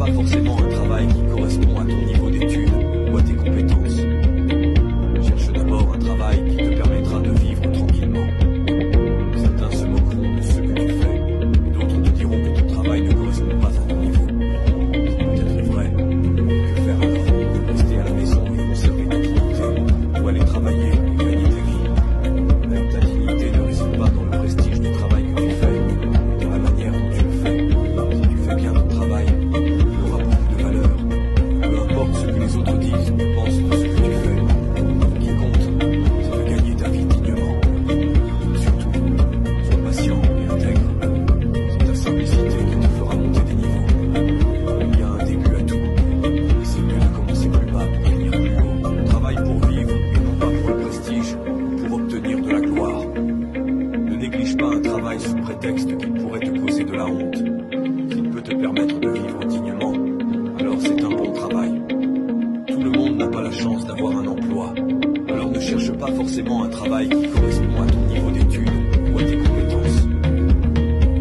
pas forcément un travail qui correspond à ton niveau d'études ou à tes compétences. Cherche d'abord un travail qui te permettra de vivre tranquillement. Certains se moqueront de ce que tu fais, et d'autres te diront que ton travail ne correspond pas à ton niveau. C'est peut-être vrai. Que faire alors? Rester à la maison et conserver ta dignité, ou aller travailler et gagner ta vie? Même ta dignité ne réside pas dans le prestige du travail que tu fais, mais dans la manière dont tu le fais. Si tu fais bien ton travail, il aura beaucoup de valeur. Peu importe ce que les autres disent ou pensent de ce que tu fais. Ce qui compte, c'est de gagner ta vie dignement. Surtout, sois patient et intègre. C'est ta simplicité qui te fera monter des niveaux. Il y a un début à tout, et c'est mieux de commencer plus bas pour finir plus haut. On travaille pour vivre et non pas pour le prestige, ou pour obtenir de la gloire. Ne néglige pas un travail sous prétexte qu'il pourrait te causer de la honte. S'il peut te permettre de vivre dignement, alors c'est un bon travail. Tout le monde n'a pas la chance d'avoir un emploi. Alors ne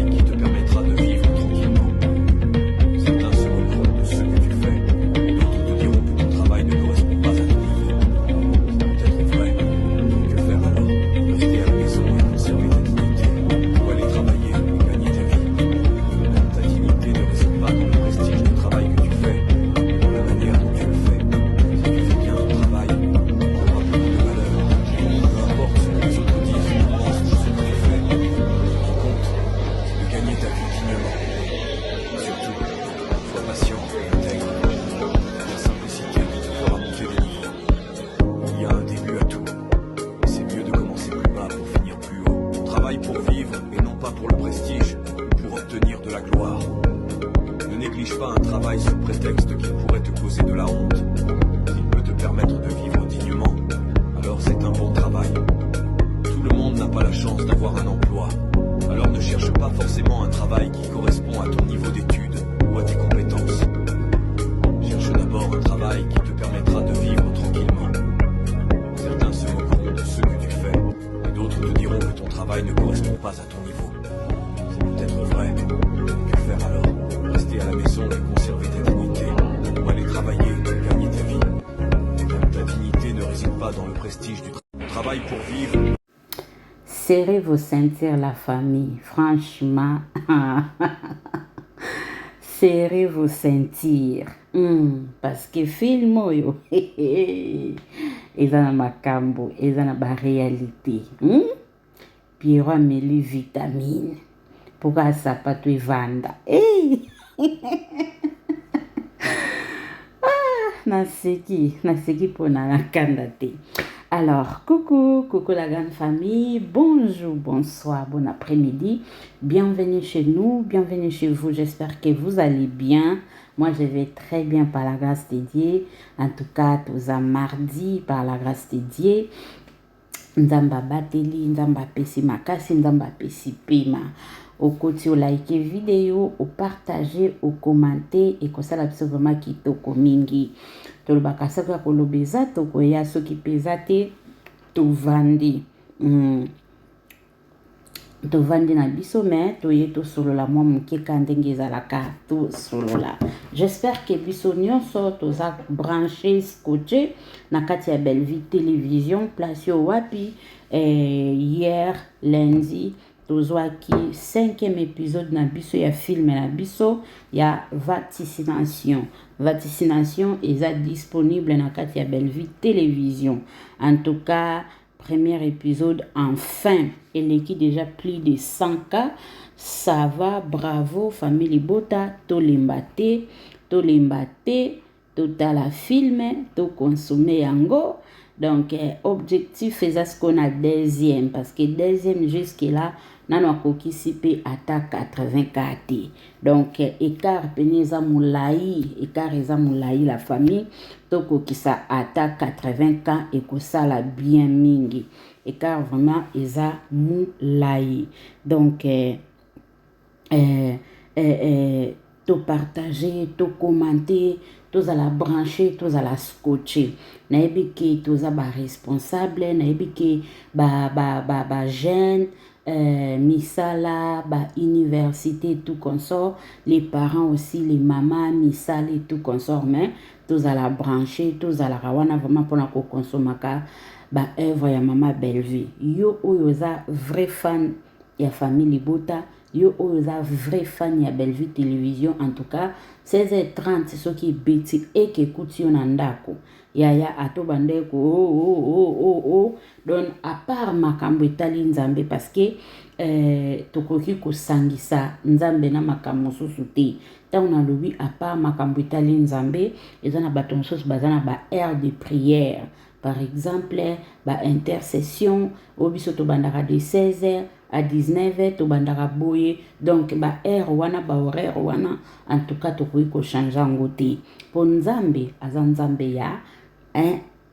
cherche pas forcément un travail qui correspond à ton niveau d'études ou à tes compétences. Cherche d'abord un travail qui te permettra de vivre tranquillement. Certains se moqueront de ce que tu fais, et d'autres te diront que ton travail ne correspond pas à ton niveau. C'est peut-être vrai. Que faire alors? Rester à la maison et conserver ta dignité, ou aller travailler et gagner ta vie? Même ta dignité ne réside pas dans le prestige du travail que tu fais, mais dans la manière dont tu le fais. Si tu fais bien ton travail, il aura beaucoup de valeur. Peu importe ce que les autres disent ou pensent de ce que tu fais. Ce qui compte, c'est de gagner ta vie dignement. Surtout, sois patient et intègre. C'est la simplicité qui te fera monter des niveaux. Il y a un début à tout, et c'est mieux de commencer plus bas pour finir plus haut. On travaille pour vivre et non pas pour le prestige ou pour obtenir de la gloire. Ne néglige pas un travail sous prétexte qu'il pourrait te causer de la honte. S'il peut te permettre de vivre dignement, alors c'est un bon travail. Tout le monde n'a pas la chance d'avoir un emploi. Alors ne cherche pas forcément un travail qui correspond à ton niveau d'études ou à tes compétences. Cherche d'abord un travail qui te permettra de vivre tranquillement. Certains se moqueront de ce que tu fais, et d'autres te diront que ton travail ne correspond pas à ton niveau. C'est peut-être vrai. Que faire alors? Rester à la maison et conserver ta dignité, ou aller travailler et gagner ta vie? Même ta dignité ne réside pas dans le prestige du travail pour vivre. Serrez vos ceintures, la famille. Franchement, serrez vos ceintures. Parce que film oyo, eza na makambo, eza na ba réalité. Pierrot ameli vitamine. Pourquoi sapato evanda? Hey! Naseki pour na kanda te. Alors, coucou la grande famille, bonjour, bonsoir, bon après-midi, bienvenue chez nous, bienvenue chez vous, j'espère que vous allez bien. Moi, je vais très bien par la grâce de Dieu, en tout cas, tous à mardi par la grâce de Dieu. Nzamba bateli, nzamba pesi makasi, nzamba pesi pema. Au côté, au like vidéo, au partager, au commenter et comme ça la personne vraiment qui toko mingi. To le bakasa kwa kolobeza toko ya soki pesate to vandi. To vandi na biso mais to yeto solo la moi muke kandenge zalaka to solo la. J'espère que biso nyonso to za branché scotché na kati ya Belle Vie télévision place yo wapi hier lundi tozwaki 5e épisode na biso ya film na biso ya vaticination. Vaticination est disponible na kati ya Belle Vie télévision. En tout cas, premier épisode enfin. Elle est déjà plus de 100 cas. Ça va, bravo, famille Bota, tolembate, total film, to consommer yango. Donc, objectif c'est ce qu'on a deuxième. Parce que deuxième jusque-là, nano akoki sipe ata 84. Donc, écart peneza moulaï, écart eza moulaï la famille. Toko ki sa ata 80 ans et que ça la bien mingi. Écart vraiment eza moulaï. Donc, to partager, to commenter, tous à la brancher, tous à la scotcher. Naebi ki tous à ba responsable, naebi ki ba jeune, misala, université, tout consort, les parents aussi, les mamans, misala et tout consort, mais tous à la brancher, tous à la rawana, vraiment pour la consommer œuvre ya Mama Belleville. Yo oyo za vrai fan ya famille Libota, yo oyo za vrai fan ya Belleville télévision, en tout cas 16h30 ce qui beti et qui écoute yo nandako yaya ato bandeko donc à part makambo etali nzambe parce que tokoki kosangisa nzambe na makambo mosusu te ntango nalobi à part makambo etali nzambe eza na bato mosusu baza na ba aire de prière. Par exemple, intercession, au biso to bandara de 16h à 19h, to bandara boye. Donc, heure wana, horaire wana, en tout cas, to ko changer ngote. Pour Nzambe, azan Nzambe ya,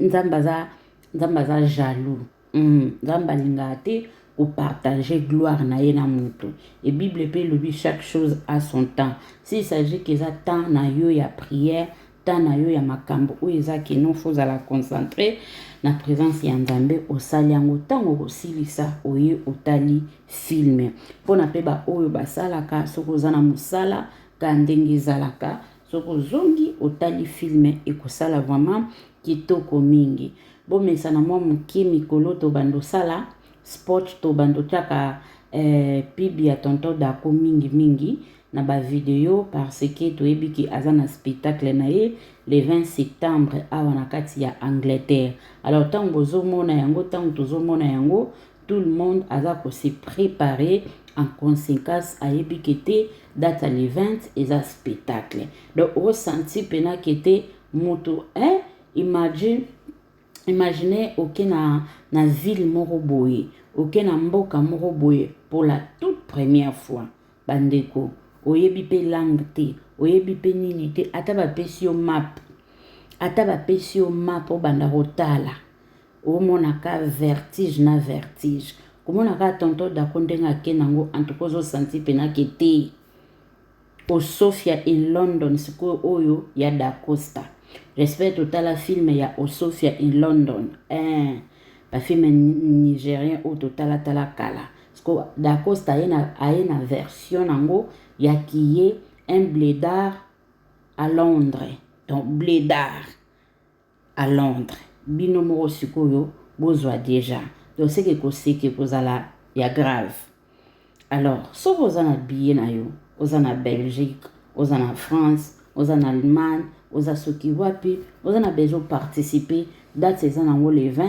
Nzambaza jaloux. Nzamba lingate ou partager gloire na ye na mutu. Et Bible peut lui chaque chose à son temps. S'il s'agit que ça temps na yo ya prière, tana yo ya makambo oyo ezaki non faut la concentrer na présence ya Nzambe osali yango tango kosilisa oye otali film pona pe ba oyo basalaka soko zana musala ka ndenge ezalaka soko zongi otali film ekosala vraiment kitoko mingi bomesa na mwa moke mikolo to bando sala sport to bando tiaka pibi ya tonton dako mingi na ba vidéo parce que toyebi ki azana spectacle na ye le 20 septembre awa na kati ya Angleterre. Alors tango bozomona yango tango tozomona yango tout le monde aza ko se préparer en conséquence ayebi kete date le 20 eza spectacle. Donc ressenti pena kete moto imaginez aucun na ville moko boye aucun na mboka moko boye pour la toute première fois bandeko oyebi pe langue te oyebi pe nini te ata bapesi yo map o banda kotala omonaka vertige na vertige komonaka tonton dako ndenge ake nango antuka ozosanti pena kete Osofia in London sikoyo oyo ya Da Costa respect totala film ya Osofia in London bafilme nigérien oyo totala kala siko Da Costa aye na version nango ya qui est un blédard à Londres. Donc, blédard à Londres. Binomo sikoyo, bozwa déjà. Donc, c'est que kozala ya grave. Alors, so vous en billet na yo, vous en Belgique, vous en France, vous en Allemagne, vous en soki wapi, vous en besoin participer. Date c'est en le 20,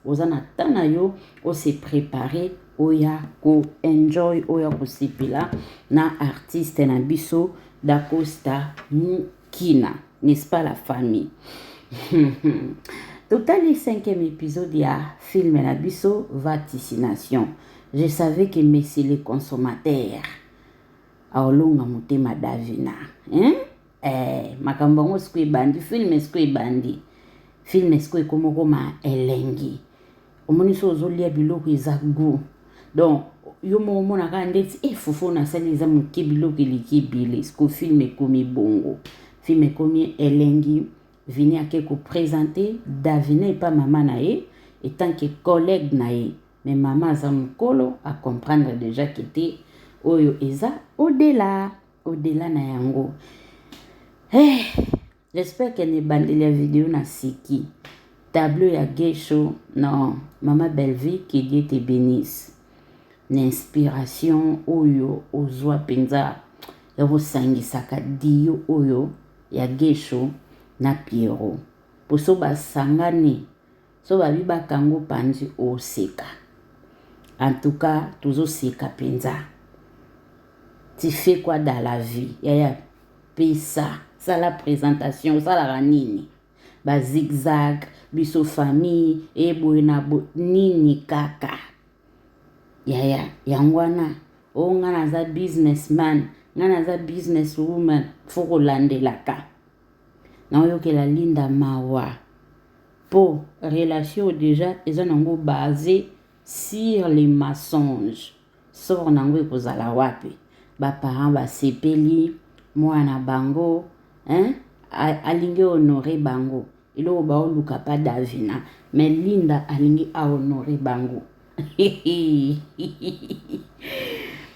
vous en tana yo, vous se préparer. Oya ko enjoy oya ko sipila na artiste na biso Da Costa Mukina, n'est-ce pas la famille? Total 5e épisode ya film na biso vaticination. Je savais que messieurs les consommateurs aolonga motema davina makambo ngo siko ebandi film siko ebandi film siko ekomoko ma elengi omoni so ozolia biloko eza goût. Donc, yo mona ka ndeti fufu na sali eza moke biloko eliki ebele siko film ekomi bongo film ekomi elengi vini ake koprésente davina epa mama na ye etant que collègue na ye mais mama aza mokolo a comprendre déjà que te oyo eza au-delà na yango. J'espère qu'elle ne bandeli la vidéo na siki tableau ya gay show non Mama Belleville que Dieu te bénisse. L'inspiration oyo ozwa penza ya kosangisaka dio oyo ya Gesho na Pierrot poso basangani so babi bakango panzi oseka. En tout cas tozoseka penza. Tu fais quoi dans la vie? Yaya pesa ça la présentation ça la ranini ba zigzag biso famille eboena nini kaka yaya yangwana o ngana za businessman ngana za businesswoman foko landelaka na oyo ke la linda mawa po relation déjà eza nango basé sur les mensonges sort nango ekozala wapi ba parents ba sepeli mwana bango alingi honorer bango ilo ba oluka pa davina mais linda alingi a honorer bango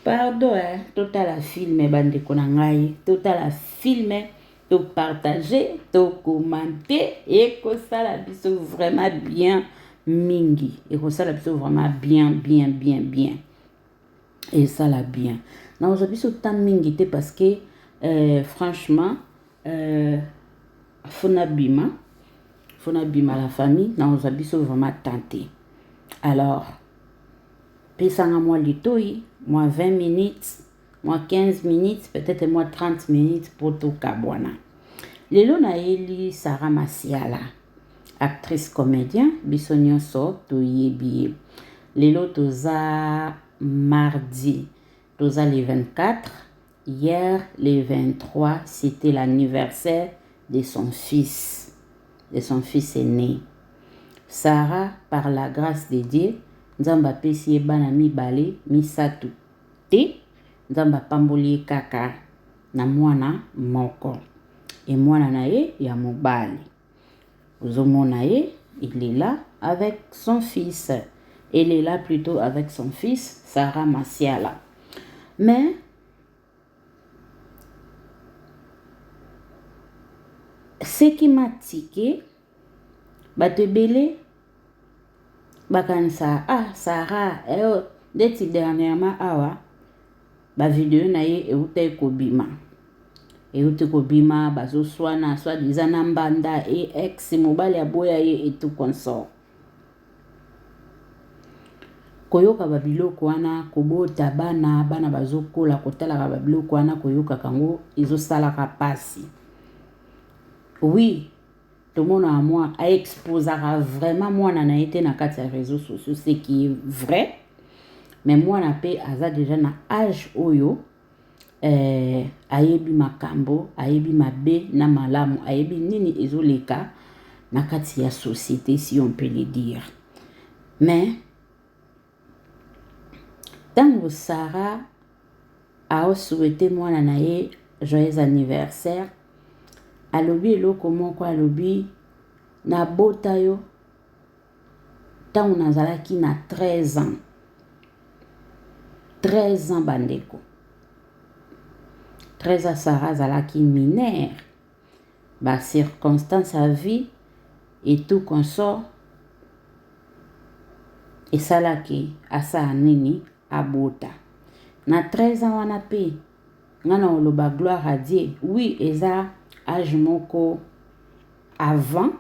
Pardon, hein? Tout à la filme, bande konangai. Tout à la filme, tout partager, tout commenter. Et que ça la biso vraiment bien mingi. Et que ça la biso vraiment bien. Et ça la bien. Non, aujourd'hui, c'est tant mingi parce que, franchement, Fonabima la famille, non, aujourd'hui, c'est vraiment tenté. Alors, pesanga moi litoi, moi 20 minutes, moi 15 minutes, peut-être moi 30 minutes pour tout kabwana. Lelo na eli Sarah Masiala, actrice comédien, bisonyo so to yebi. Lelo toza mardi, toza le 24, hier le 23, c'était l'anniversaire de son fils aîné. Sarah, par la grâce de Dieu, Nzamba pesi ye bana mibale misatu te, Nzamba pamboli kaka na mwana moko. Et mwana na ye ya mobali. Ozomona ye, il est là avec son fils. Elle est là plutôt avec son fils, Sarah Masiala. Mais ce qui m'a tiqué, bato ebele bakanisa Sarah deti dernièrement awa ba vidéo na ye euta kobima bazo swana soit dizana mbanda et ex mobile aboya ye et tout consort. Koyoka babiloko wana kobota bana bazokola kotalaka babiloko wana koyoka kango ezosalaka pasi. Oui, tout le monde à moi a exposé vraiment moi na été na kati ya réseaux sociaux, ce qui est vrai. Mais moi na pe aza déjà na âge oyo ayebi makambo, ayebi mabe na malamu, ayebi nini ezoleka na kati ya société, si on peut le dire. Mais tango Sarah a souhaité moi na ye joyeux anniversaire, alobi eloko moko alobi na bota yo tango nazalaki na 13 ans. 13 ans bandeko. 13 ans Sarah zalaki mineur. Ba circonstance à vie et tout consort. Et salaki asa nini abota. Na 13 ans wana pe ngana oloba gloire à Dieu. Oui, eza âge moko avant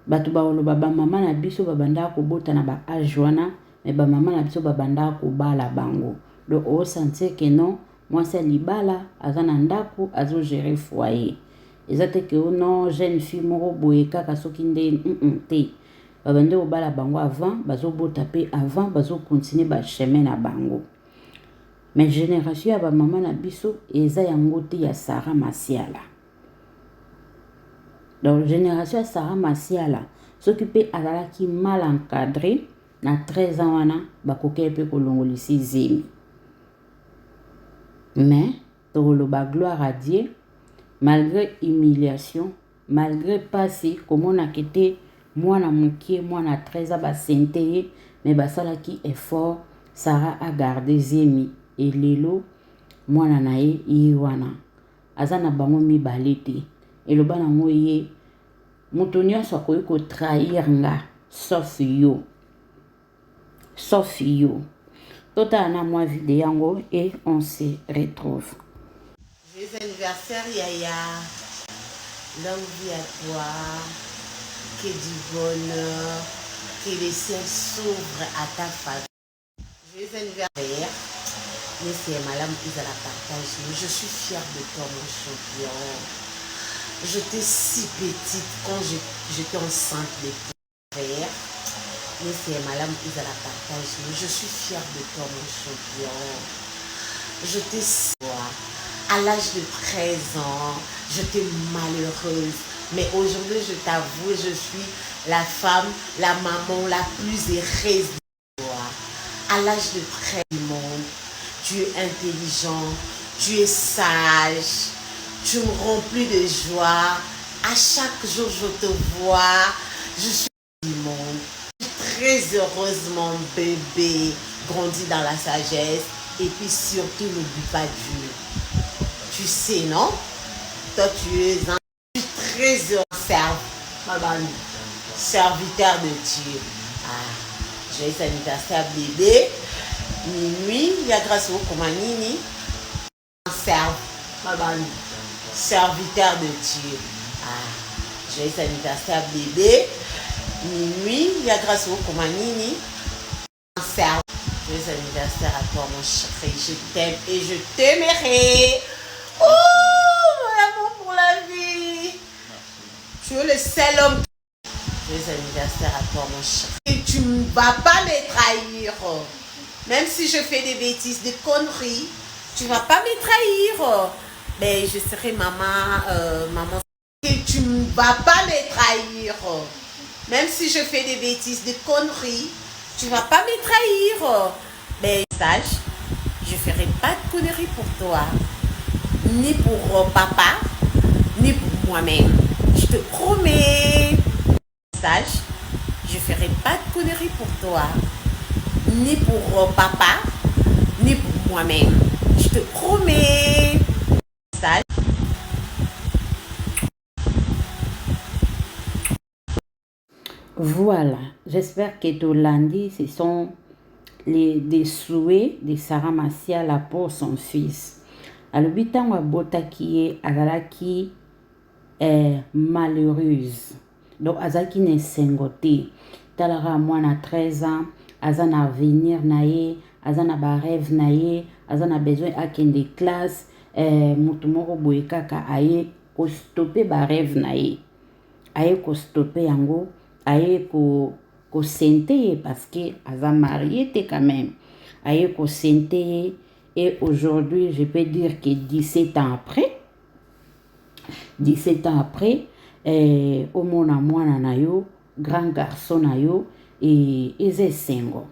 bato ba oloba ba mama na biso babanda ko bota na ba âge wana, mais ba mama na biso babanda ko bala bango. Donc on sentait que non, moi c'est libala azana ndako azo gérer foyer. Ezate que non jeune fille moko boye kaka soki nde te. Babanda ko bala bango avant, bazo bota pe avant, bazo continuer ba chemin na bango. Mais génération ya ba mama na biso eza yango te ya Sarah Masiala. Donc, génération Sarah Masiala, s'occuper à la qui mal encadré, na 13 ans, wana, bakoke pe kolongolisi zemi. Mais, toloba gloire à Dieu, malgré humiliation, malgré passé, comme on a quitté, moi na mouké, moi na 13 ans, basenteye, mais basala qui effort, Sarah a gardé zemi. Et lelo, moi na nae, iwana. Azana bango mi balete. Et le banango ye mutonyo so ko trahir nga sauf yo. Tota na moi vidéo yango et on se retrouve. Joyeux anniversaire Yaya. Longue vie à toi. Que du bonheur. Que les ciels s'ouvrent à ta famille. Joyeux anniversaire. Merci Madame Isala partage. Je suis fière de toi mon champion. J'étais si petite quand j'étais enceinte de ton frère. Merci Madame Isala partage. Je suis fière de toi mon champion. J'étais si à l'âge de 13 ans, j'étais malheureuse. Mais aujourd'hui, je t'avoue, je suis la femme, la maman la plus heureuse de toi. À l'âge de 13 ans, tu es intelligent, tu es sage, tu me remplis de joie. À chaque jour, je te vois, je suis du monde. Je suis très très heureuse, mon bébé. Grandis dans la sagesse. Et puis surtout, n'oublie pas Dieu. Tu sais, non? Toi, tu es très heureux. Serviteur de Dieu. Ah, joyeux anniversaire, bébé. Minuit, il y a grâce au Komanini. Serviteur de Dieu. Ah, joyeux anniversaire, bébé. Minuit, il y a grâce au Komanini. Joyeux anniversaire à toi, mon chéri. Je t'aime et je t'aimerai. Oh, mon amour pour la vie. Tu es le seul homme. Joyeux anniversaire à toi, mon chéri. Et tu ne vas pas me trahir. Même si je fais des bêtises, des conneries, tu ne vas pas me trahir. Mais je serai maman. Et tu ne vas pas me trahir. Même si je fais des bêtises, des conneries, tu ne vas pas me trahir. Mais sache, je ne ferai pas de conneries pour toi. Ni pour papa, ni pour moi-même. Je te promets. Sache, je ne ferai pas de conneries pour toi. Ni pour papa, ni pour moi-même. Je te promets. Sache. Voilà, j'espère que Tolandi, ce sont des souhaits de Sarah Masiala pour son fils. Alobi tango abotaki ye azalaki malheureuse. Donc azalaki ne sengote. Talara mwana 13 ans, azana avenir na ye, azana ba rêve na ye, azana besoin akende classe, mutu moko boye kaka aye ko stopper ba rêve na ye. Aye ko stopper yango, aye ko sente parce que aza marié quand même. Aye ko sente. Et aujourd'hui, je peux dire que 17 ans après, au mona mwana na yo, grand garçon na yo, et eze sengo.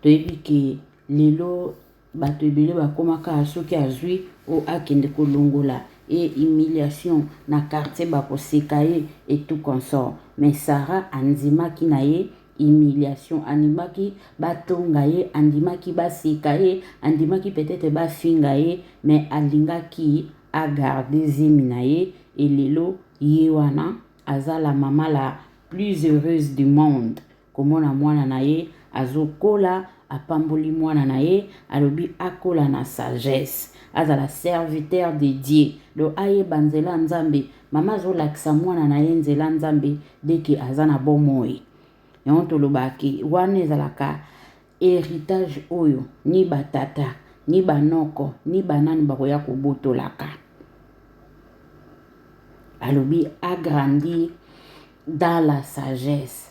Toyebi ke lelo bato ebele bakomaka soki azwi o akende kolongola et humiliation na quartier bakoseka ye et tout consort. Mais Sarah andimaki na ye humiliation, andimaki batonga ye, andimaki baseka ye, andimaki peut-être bafinga ye, mais alingaki a garder zemi na ye et lelo ye wana aza la maman la plus heureuse du monde. Komona mwana na ye azokola apamboli mwana na ye alobi akola na sagesse aza la serviteur de Dieu. Do aye banzela nzambe mama azolakisa mwana na ye nzela nzambe deke aza na bomoi. Yango tolobaki wana ezalaka héritage oyo ni batata ni banoko ni banani bakoya kobotolaka. Alobi agrandi dans la sagesse.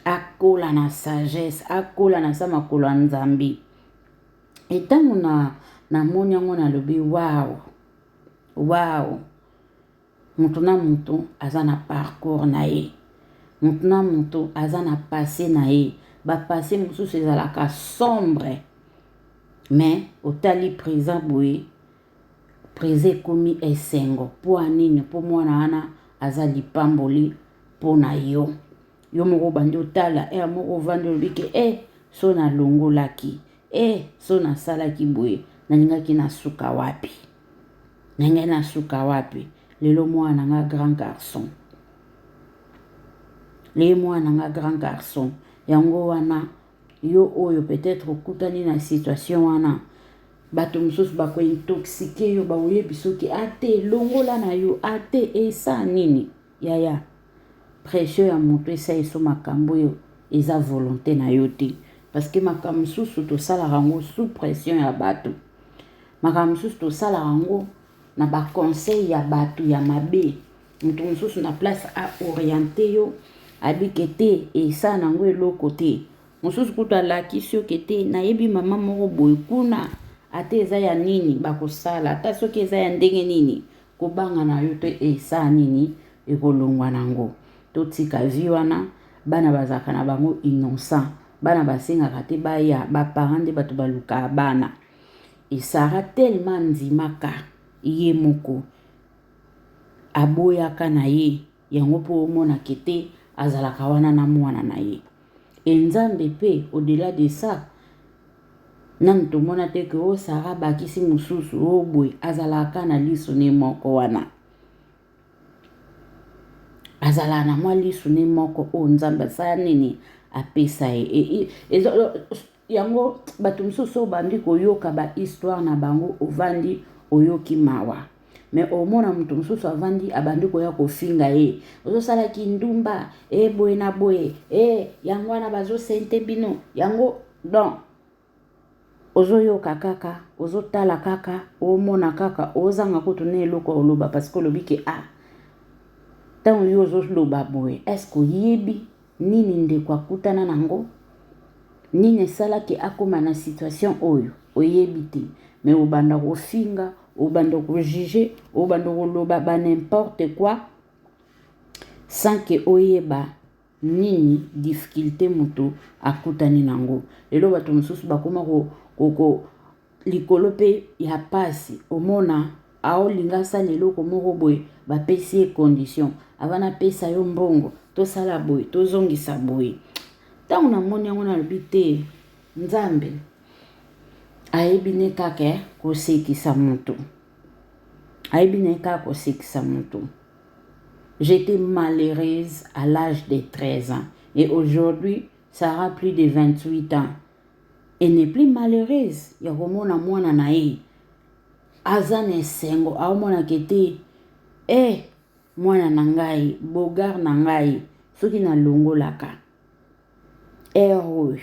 Akola na sagesse, akola na sa makolo ya nzambe. Etango na moni yango nalobi wow. Mutu na mutu aza na parcours na ye. Mutu na mutu aza na passé na ye. Ba passé mosusu ezalaka sombre. Mais otali présent boye. Présent komi esengo. Po anini po mwana wana aza lipamboli po na yo. Yo moko bandi otala moko vandi olobike so na longolaki so na salaki boye nalingaki na suka wapi lelo mwana nga grand garçon yango wana yo oyo peut-être okutani na situation wana bato mosusu bako intoxiqué yo baoyebi soki ate longola na yo ate esa nini yaya pression ya moto esa eso makambo yo eza volonté na yo te parce que makambo mosusu tosalaka yango sous pression ya bato makambo mosusu tosalaka yango na baconseil ya bato ya mabe moto mosusu na place a orienté yo abike te esa nango eloko te mosusu kutu alakisi yo ke te nayebi mama moko boye kuna ate eza ya nini bakosala ata soki eza ya ndenge nini kobanga na yo te esa nini ekolongwa nango. Totika vi wana bana bazaka na bango innocent bana basengaka te baya baparent nde bato baluka bana esara tellement ndimaka ye moko aboyaka na ye yango po omona kete azalaka wana na mwana na ye. Et nzambe pe au-delà de ça, nanu tomona te ke o Sara bakisi mususu o boye azalaka na liso ne moko wana. Azala na mwa liso ne moko o nzambe sa nini apesa ye. Yango bato mosusu bandi koyoka ba histoire na bango ovandi oyoki mawa. Mais omona mutu mosusu avandi abandi koya kofinga ye. Ozosalaki ndumba boye na boye yango wana bazosente bino yango donc ozoyoka kaka ozotala kaka omona kaka ozanga kutu na eloko oloba parce que olobi ke ntango yo ozoloba boye est-ce oyebi nini ndeko akutana nango, nini esalaki akoma na situation oyo oyebi te. Mais obanda kofinga, obanda kojuge, obanda koloba ba n'importe quoi sans que oyeba nini difficulté mutu akutani nango. Lelo bato mosusu bakoma ko likolo pe ya pasi omona aolinga sala eloko moko boye bapesi ye condition avana pesa yo mbongo tosala boye tozongisa boye. Ntango namoni yango nalobi te nzambe ayebi ne kaka kosekisa mutu, ayebi ne kaka kosekisa mutu. J'étais malheureuse à l'âge de 13 ans et aujourd'hui Sarah plus de 28 ans. Elle n'est plus malheureuse. Ya komona mwana na ye azana esengo aomona kete mwana na ngai bogar na ngai soki na longolaka oyo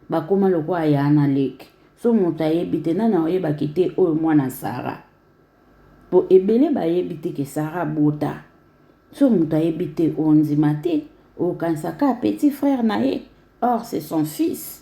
bakoma lokwa ya na leke. So moto ayebi te nana oyebaki te oyo mwana Sara po ebele bayebi te ke Sara bota. So moto ayebi te ondima te okansaka petit frère na ye. Or c'est son fils.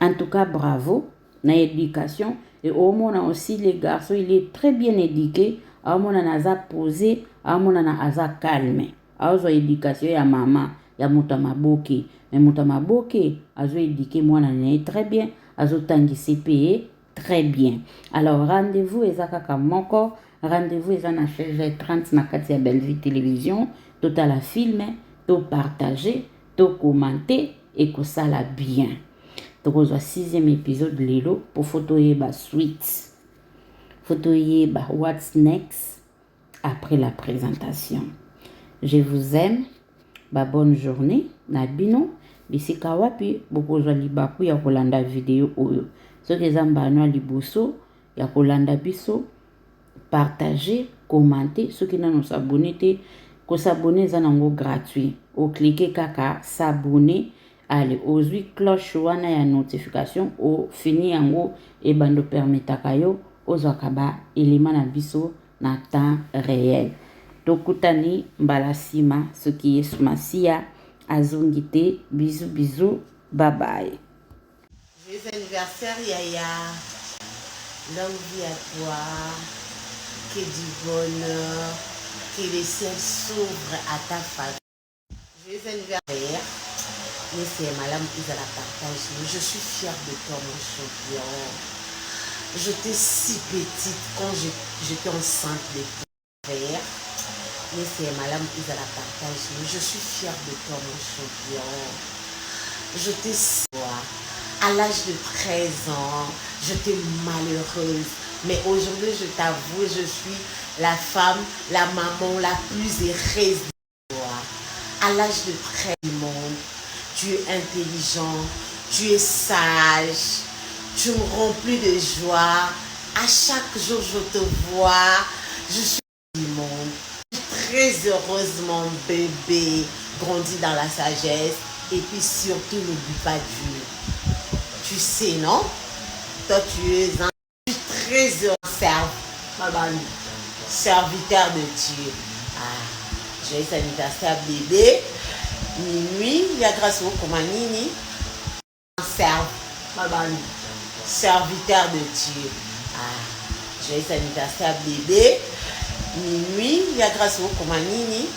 En tout cas bravo na éducation. Et au moins aussi les garçons il est très bien éduqué. Au moins naza posé, au moins naza calme. Azo éducation ya maman ya muta maboke. Mais muta maboke azo éduqué mwana na très bien. Azo tangisi paye très bien. Alors rendez-vous ezaka moko. Rendez-vous eza na chaîne 30 na kati ya Bellevue Télévision. Tout à la filmer, tout partager, tout commenter et que ça la bien. Donc on a 6e épisode lelo pour photo yeba suite. Photo yeba what's next après la présentation. Je vous aime. Bonne journée. Na bino bisika wapi bokozwa libaku ya kolanda video oyo. Soki eza mbano liboso ya kolanda biso partager, commenter, ceux qui n'ont pas abonné te ko s'abonner za nango gratuit. O cliquer kaka s'abonner, allez ozui cloche wana ya notification o fini yango e bando permetaka yo ozwakaba élément na biso na temps réel. Tokutani mbalasima soki yesu masia azongite bisous bye bye. Joyeux anniversaire Yaya, longue vie à toi, que du bonheur, que les ciels s'ouvrent à ta famille. Joyeux anniversaire, c'est Madame Isala Partage. Je suis fière de toi mon champion. J'étais si petite quand j'étais enceinte de ton frère. Mais c'est Madame Isala Partage. Je suis fière de toi mon champion. J'étais si... À l'âge de 13 ans, j'étais malheureuse. Mais aujourd'hui, je t'avoue, je suis la femme, la maman la plus heureuse de toi. À l'âge de 13 ans, tu es intelligent, tu es sage, tu me remplis de joie. À chaque jour, je te vois, je suis du monde. Très heureusement, bébé, grandis dans la sagesse et puis surtout, n'oublie pas Dieu. Tu sais, non? Toi, tu es un très heureux serviteur de Dieu. Joyeux anniversaire, bébé. Minuit, il y a grâce au Komanini. Serviteur de Dieu. Joyeux anniversaire, bébé. Minuit, il y a grâce au Komanini.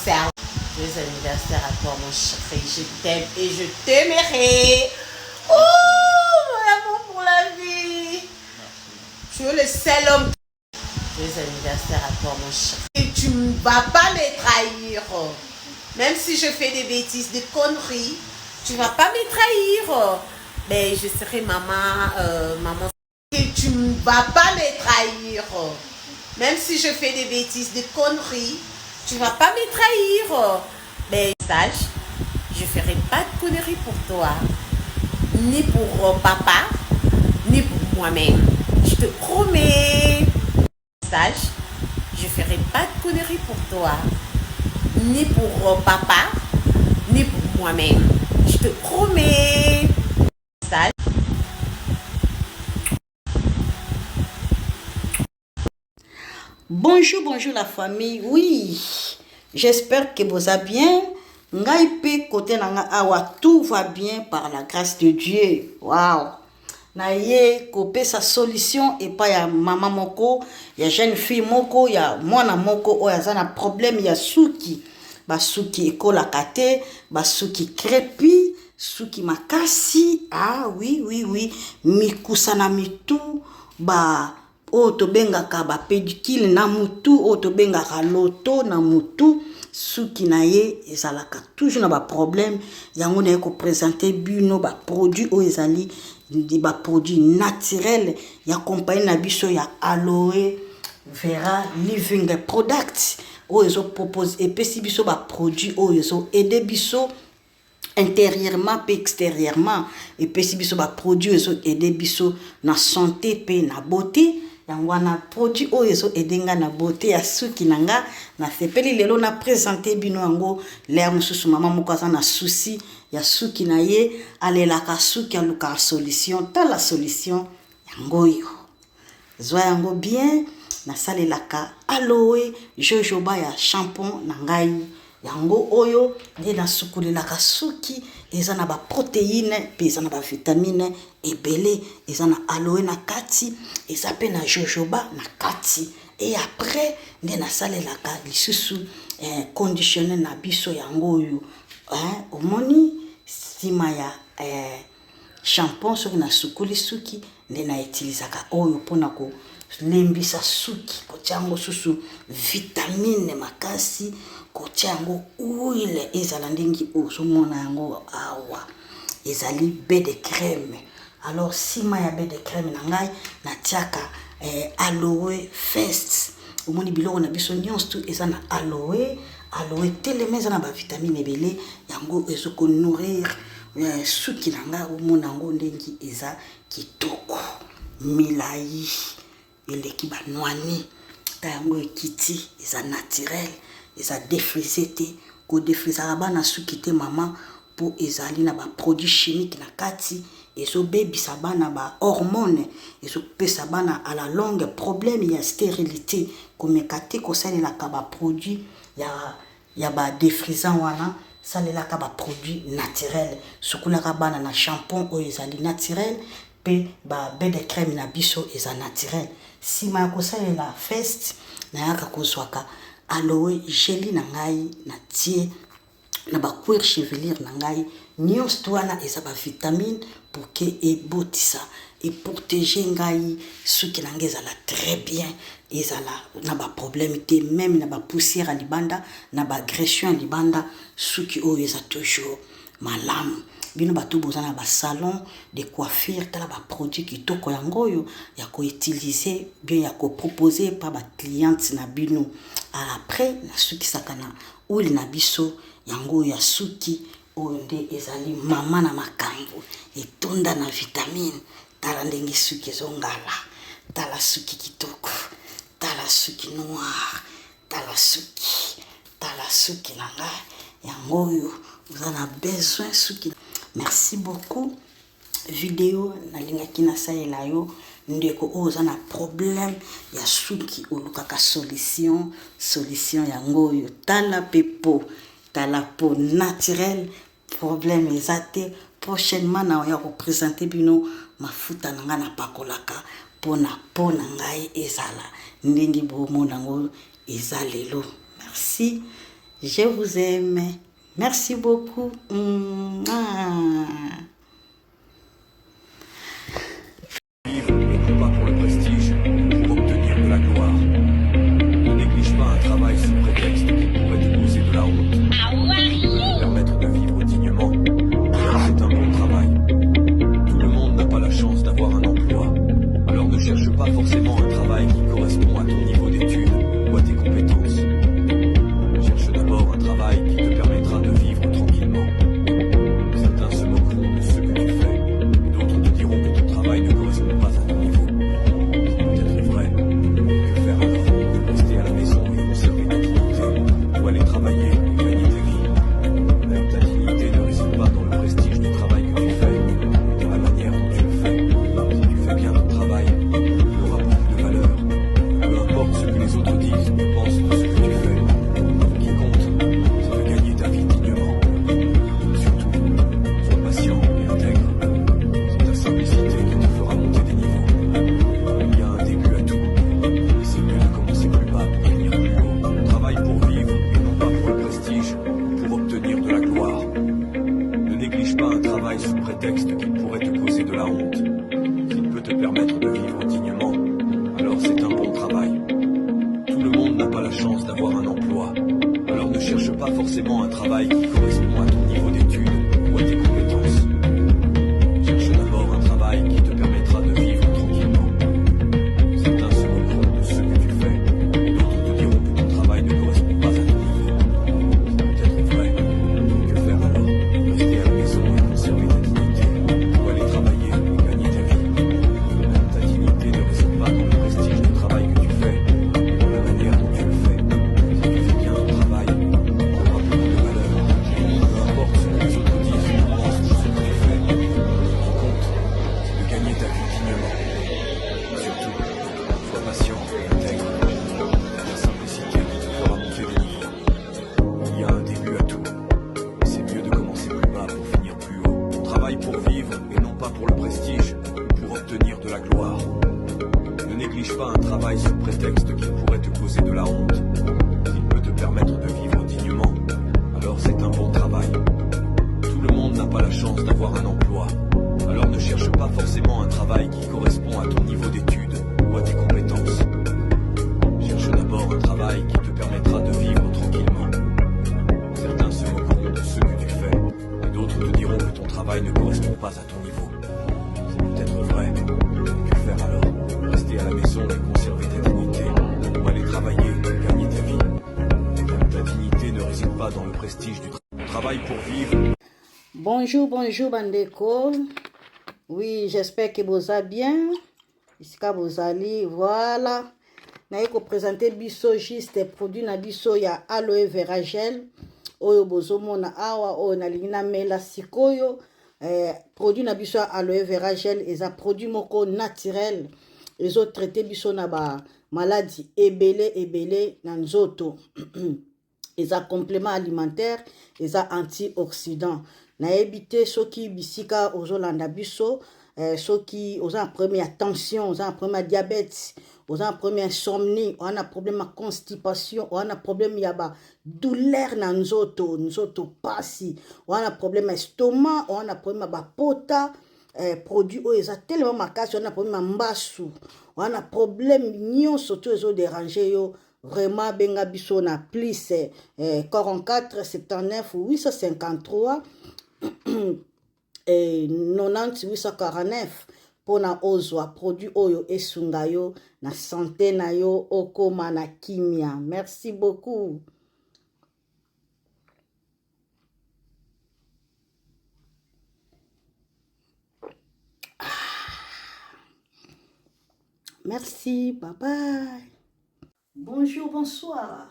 Joyeux anniversaire à toi, mon chéri. Je t'aime et je t'aimerai. Oh, mon amour pour la vie. Tu es le seul homme. Joyeux anniversaire à toi, mon chéri. Et tu ne vas pas me trahir. Même si je fais des bêtises, des conneries, tu ne vas pas me trahir. Mais je serai maman, maman. Et tu ne vas pas me trahir. Même si je fais des bêtises, des conneries, tu ne vas pas me trahir. Mais sache, je ne ferai pas de conneries pour toi. Ni pour papa, ni pour moi-même. Je te promets. Sache, je ne ferai pas de conneries pour toi. Ni pour papa, ni pour moi-même. Je te promets. Sache. Bonjour, bonjour la famille. Oui, j'espère que vous allez bien. Ngai côté nanga awa, tout va bien par la grâce de Dieu. Waouh. Na ye kopé sa solution et pas ya maman moko, ya jeune fille moko, ya mwana moko o ya zana problème ya suki. Ba suki ekola kate, ba suki crépi, suki makasi. Ah oui, oui, oui. Mikusana mitu ba o to bengaka ba pedicule na mutu, o to bengaka loto na mutu. Suki na ye ezalaka toujours na ba problème yango na ko présenter bino ba produit o ezali ba produit naturel ya compagnie na biso ya aloe vera living product o ezo propose et pesi biso ba produit o ezo aider biso intérieurement et extérieurement et pesi biso ba produit ezo aider biso na santé pe na beauté. Yangwana produit oyeso edenga na beauté ya suki nanga na sepeli lelo na présenter bino yango l'air mususu mama moko aza na souci ya suki na ye alelaka suki aluka solution ta la solution yango yo zwa yango bien na salelaka aloe jojoba ya shampoing na ngai yango oyo nde na sukulelaka suki eza na ba protéine pe eza na ba vitamine ebele eza na aloe na kati eza pe na jojoba na kati et après nde na salelaka lisusu conditionner na biso yango oyo omoni sima ya shampoing soki na sukuli suki nde na utilisaka oyo mpona ko lembisa suki kotia yango susu vitamine makasi kotia yango huile ezala ndenge ozomona yango awa ezali bain de crème. Alors sima ya bain de crème na ngai natiaka aloe fest omoni biloko na biso nyonso tu eza na aloe teleme eza na ba vitamine ebele yango ezoko nourrir suki na ngai omona yango ndenge eza kitoko milai eleki banwani ta yango ekiti eza naturel eza défrisé te ko défrisaka bana suki te mama po ezali na ba produit chimique na kati ezo bebisa bana ba hormone ezo pesa bana à la longue problème ya stérilité komeka te kosalelaka ba produit ya ba défrisant wana salelaka ba produit naturel sukulaka bana na shampoing oyo ezali naturel pe ba bain de crème na biso eza naturel sima kosalela fest na yaka kozwaka aloe geli na ngai na tie na ba cuir chevelure na ngai nyonso wana eza ba vitamine pour que ebotisa et protéger ngai suki na ngai ezala très bien ezala na ba problème te même na ba poussière à libanda na ba agression à libanda suki oyo eza toujours malamu bino bato bozana ba salon de coiffure tala ba produit kitoko yango yo ya ko utiliser bien ya ko proposer pa ba cliente na bino après na suki sakana huile na biso yango ya suki oyo nde ezali mama na makambo etonda na vitamine tala ndenge suki ezongala tala suki kitoko tala suki noir tala suki na ngai yango oyo uzana besoin suki. Merci beaucoup. Vidéo nalingaki nasalela yo ndeko oza na problème ya suki olukaka solution yango oyo tala pepo naturel problème ezate prochainement na ya représenter bino mafuta nanga na pakolaka pona ngai ezala ndenge bomona ngo ezalelo. Merci, je vous aime. Merci beaucoup. Vivre, et non pas pour le prestige. sous prétexte qu'il pourrait te causer de la honte. S'il peut te permettre de vivre dignement, alors c'est un bon travail. Tout le monde n'a pas la chance d'avoir un emploi. Alors ne cherche pas forcément un travail qui correspond à ton niveau d'études ou à tes compétences. Cherche d'abord un travail qui te permettra de vivre tranquillement. Certains se moqueront de ce que tu fais, d'autres te diront que ton travail ne correspond pas à ton niveau. C'est peut-être vrai. Que faire alors? Rester à la maison et conserver ta dignité, ou aller travailler et gagner ta vie. Ta dignité ne réside pas dans le prestige du travail que tu fais, mais dans la manière dont tu le fais. Si tu fais bien un travail, tu auras beaucoup de valeur. Peu importe ce que les autres disent ou pensent de ce que tu fais. Ce qui compte, c'est de gagner ta vie dignement. Surtout, sois patient et intègre. La simplicité qui te fera monter des niveaux. Il y a un début à tout. Et c'est mieux de commencer plus bas pour finir plus haut. On travaille pour vivre et non pas pour le prestige ou pour obtenir de la gloire. Ne néglige pas un travail sous prétexte qu'il pourrait te causer de la honte. S'il peut te permettre de vivre dignement, alors c'est un bon travail. Tout le monde n'a pas la chance d'avoir un emploi. Alors ne cherche pas forcément un travail qui correspond à ton niveau d'études ou à tes compétences. Cherche d'abord un travail qui te permettra de vivre tranquillement. Certains se moqueront de ce que tu fais, et d'autres te diront que ton travail ne correspond pas à ton niveau. C'est peut-être vrai. Que faire alors? Rester à la maison et conserver ta dignité, ou aller travailler et gagner ta vie. Ta dignité ne réside pas dans le prestige du travail pour vivre. Bonjour, bonjour, Bandeko. Oui, j'espère que vous allez bien. Ici, vous allez, voilà. Je vais présenter biso juste produit na biso ya aloe vera gel. Oyo bozomona awa oyo nalingi namela sikoyo. Produit na biso ya aloe vera gel eza produit moko naturel. Ezo traité biso na ba maladie ebele na nzoto. Eza complément alimentaire, eza antioxydant. Na éviter soki bisika ozolanda biso, soki oza un problème ya tension, oza un problème ya diabète, oza un problème ya insomnie, on a problème ya constipation, on a problème ya ba douleur na nzoto pasi, on a problème ya estomac, on a problème ya ba pota, produit oyo eza tellement makasi, on a problème ya mbasu, on a problème nyonso to ezo déranger yo. Vraiment benga biso na plus 44 79 853 et 90 849 pona ozwa produit oyo esunga yo na santé na yo okoma na kimia. Merci beaucoup. Merci, bye bye. Bonjour, bonsoir.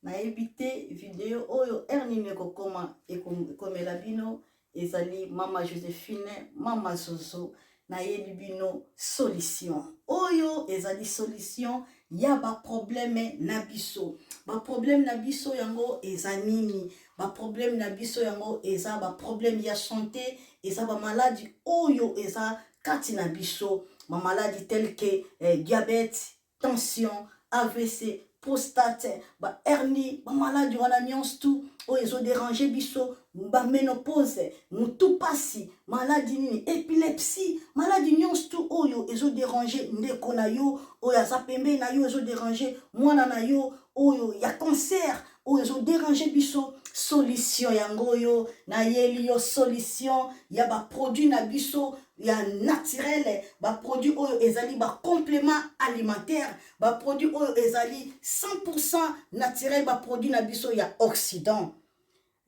Na évité vidéo oyo ernine kokoma ekomela bino ezali mama Joséphine, mama Zozo na yebi bino solution. Oyo ezali solution ya ba problème na biso. Ba problème na biso yango eza nini? Ba problème na biso yango eza ba problème ya santé, eza ba maladie oyo eza kati na biso, ba maladie telle que diabète, tension, AVC, prostate, ba hernie, ba maladie wana nyonso tout oyo ezo déranger biso, ba ménopause, mutu pasi, maladie nini, épilepsie, maladie nyonso tout oyo ezo déranger ndeko na yo, oyo aza pembe na yo ezo déranger mwana na yo, oyo ya cancer, oyo ezo déranger biso, solution yango yo na yeli yo solution ya ba produit na biso ya naturel, ba produit oyo ezali ba complément alimentaire, ba produit oyo ezali 100% naturel, ba produit na biso ya oxydant.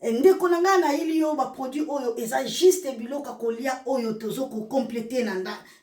Ndeko na nga na yeli yo ba produit oyo eza juste biloko kolia oyo tozo ko compléter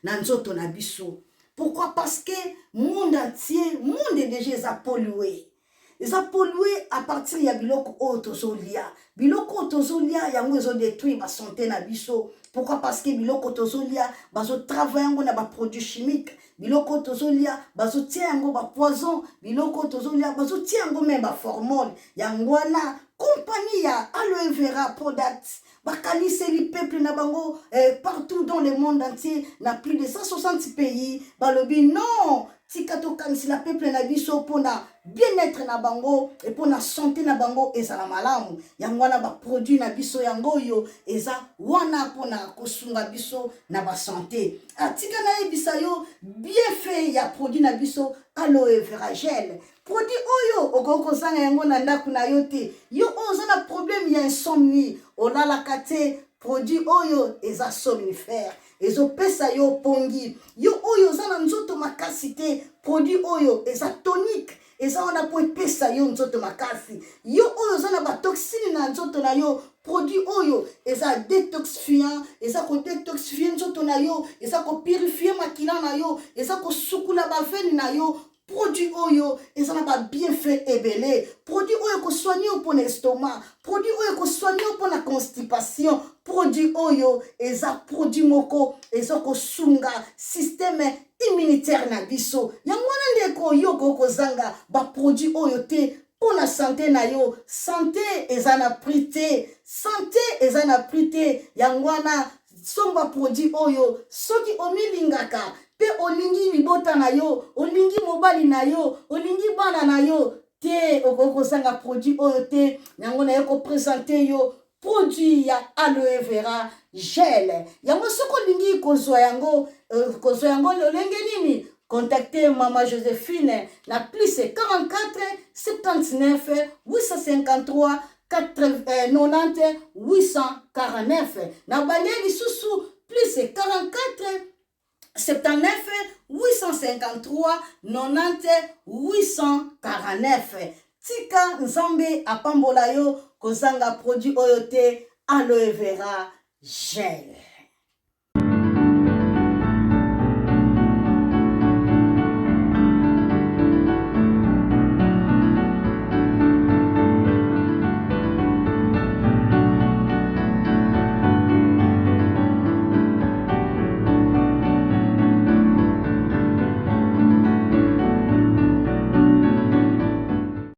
na nzoto na biso. Pourquoi? Parce que monde entier, monde déjà pollué. Ils ont pollué à partir de biloko otozolia. Biloko otozolia yango ezo détruire ba santé na biso. Pourquoi? Parce que biloko otozolia bazo travailler yango na ba produits chimiques. Biloko otozolia bazo tia yango ba poison. Biloko otozolia bazo tia yango même ba formol. Yango wana compagnie ya aloe vera product bakaniseli peuple na bango partout dans le monde entier na plus de 160 pays balobi non tika tokanisela peuple na biso mpona bien-être na bango et mpona santé na bango ezala malamu yango wana baproduit na biso yango oyo eza wana mpona kosunga biso na basanté atika nayebisa yo bienfait ya produit na biso aloe vera gel produit oyo okoki kozanga yango na ndako na yo te yo oyo oza na problème ya insomnie olalaka te produit oyo eza somnifère ezopesa yo pongi yo oyo oza na nzoto makasi te produit oyo eza tonique eza wana po epesa yo nzoto makasi yo oyo oza na batoxine na nzoto na yo produit oyo eza détoxifiant eza kodétoxifie nzoto na yo eza kopurifie makila na yo eza kosukula baveni na yo produit oyo eza na ba bienfait ebele produit oyo kosoigner yo mpona estomac produit oyo kosoigner yo mpona constipation produit oyo eza produit moko eza kosunga système immunitaire na biso yango wana ndeko yo kokozanga baproduit oyo te mpona santé na yo santé eza na prix te santé eza na prix te yango wana somba produit oyo soki omilingaka pe olingi libota na yo olingi mobali na yo olingi bana na yo te okozanga produit oyo te yango na yo kopresente yo produit ya aloe vera gel yango soki olingi kozwa yango lolenge nini contactez Maman Joséphine na plus 44 79 853 90 849 na bale lisusu plus 44 79 853 90 849 tika nzambe apambola yo kozanga produit oyo te aloe vera gel.